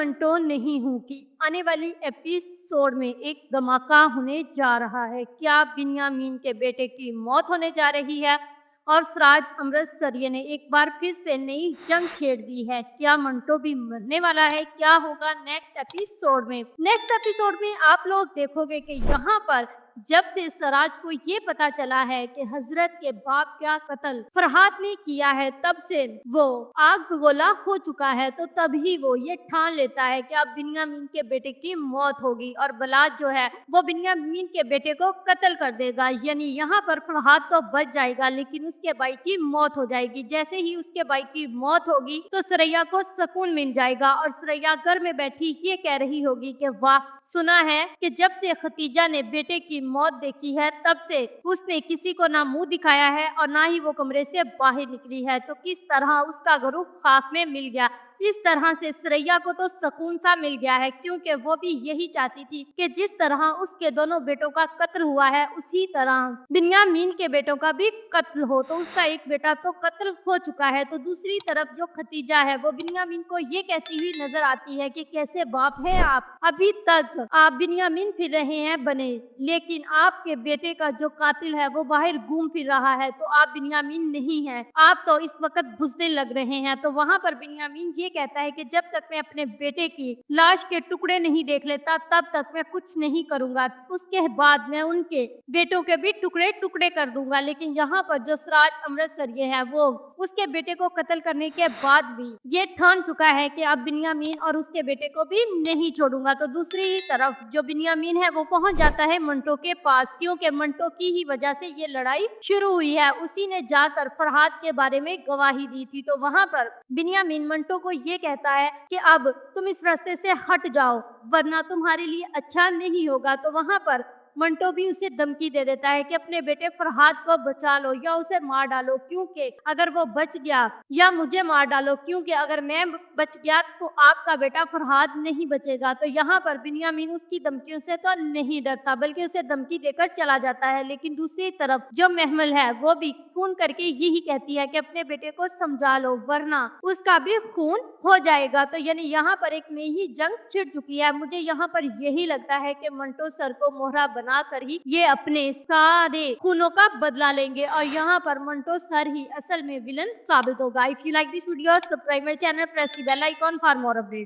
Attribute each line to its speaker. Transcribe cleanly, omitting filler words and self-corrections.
Speaker 1: मंटो नहीं हूँ कि आने वाली एपिसोड में एक धमाका होने जा रहा है। क्या बिन्यामीन के बेटे की मौत होने जा रही है और सिराज अमृतसरिये ने एक बार फिर से नई जंग छेड़ दी है? क्या मंटो भी मरने वाला है? क्या होगा नेक्स्ट एपिसोड में? नेक्स्ट एपिसोड में आप लोग देखोगे कि यहाँ पर जब से सराज को ये पता चला है कि हजरत के बाप का कत्ल फरहाद ने किया है, तब से वो आग बगोला हो चुका है। तो तभी वो ये ठान लेता है कि अब बिन्यामीन के बेटे की मौत होगी और बलात जो है वो बिन्यामीन के बेटे को कत्ल कर देगा। यानी यहाँ पर फरहाद तो बच जाएगा लेकिन उसके भाई की मौत हो जाएगी। जैसे ही उसके भाई की मौत होगी तो सरैया को सुकून मिल जाएगा और सरैया घर में बैठी ये कह रही होगी कि वाह, सुना है कि जब से खतीजा ने बेटे की मौत देखी है तब से उसने किसी को ना मुंह दिखाया है और ना ही वो कमरे से बाहर निकली है। तो किस तरह उसका गुरु खाक में मिल गया। इस तरह से सरैया को तो सुकून सा मिल गया है, क्योंकि वो भी यही चाहती थी कि जिस तरह उसके दोनों बेटों का कत्ल हुआ है उसी तरह बिन्यामीन के बेटों का भी कत्ल हो। तो उसका एक बेटा तो कत्ल हो चुका है। तो दूसरी तरफ जो खतीजा है वो बिन्यामीन को ये कहती हुई नजर आती है कि कैसे बाप है आप, अभी तक आप बिन्यामीन फिर रहे हैं बने, लेकिन आपके बेटे का जो कातिल है वो बाहर घूम फिर रहा है। तो आप बिन्यामीन नहीं है, आप तो इस वक्त बुज़दिल लग रहे हैं। तो वहां पर बिन्यामीन ये कहता है कि जब तक मैं अपने बेटे की लाश के टुकड़े नहीं देख लेता तब तक मैं कुछ नहीं करूंगा। उसके बाद मैं उनके बेटों के भी टुकड़े टुकड़े कर दूंगा। लेकिन यहाँ पर जो सिराज अमृतसरिये है वो उसके बेटे को कत्ल करने के बाद भी ये ठान चुका है कि अब बिन्यामीन और उसके बेटे को भी नहीं छोड़ूंगा। तो दूसरी तरफ जो बिन्यामीन है वो पहुंच जाता है मंटो के पास, क्योंकि मंटो की ही वजह से ये लड़ाई शुरू हुई है। उसी ने जाकर फरहाद के बारे में गवाही दी थी। तो वहां पर बिन्यामीन मंटो को ये कहता है कि अब तुम इस रास्ते से हट जाओ वरना तुम्हारे लिए अच्छा नहीं होगा। तो वहां पर मंटो भी उसे धमकी दे देता है कि अपने बेटे फरहाद को बचा लो या उसे मार डालो, क्योंकि अगर वो बच गया, या मुझे मार डालो क्योंकि अगर मैं बच गया तो आपका बेटा फरहाद नहीं बचेगा। तो यहाँ पर बिन्यामीन उसकी धमकियों से तो नहीं डरता बल्कि उसे धमकी देकर चला जाता है। लेकिन दूसरी तरफ जो महमल है वो भी फोन करके यही कहती है कि अपने बेटे को समझा लो वरना उसका भी खून हो जाएगा। तो यानी यहाँ पर एक नई जंग छिड़ चुकी है। मुझे यहाँ पर यही लगता है कि मंटो सर को मोहरा बनाकर ही ये अपने सारे खूनों का बदला लेंगे और यहाँ पर मंटो सर ही असल में विलन साबित होगा। If you like this video, subscribe my channel, press the bell icon for more update.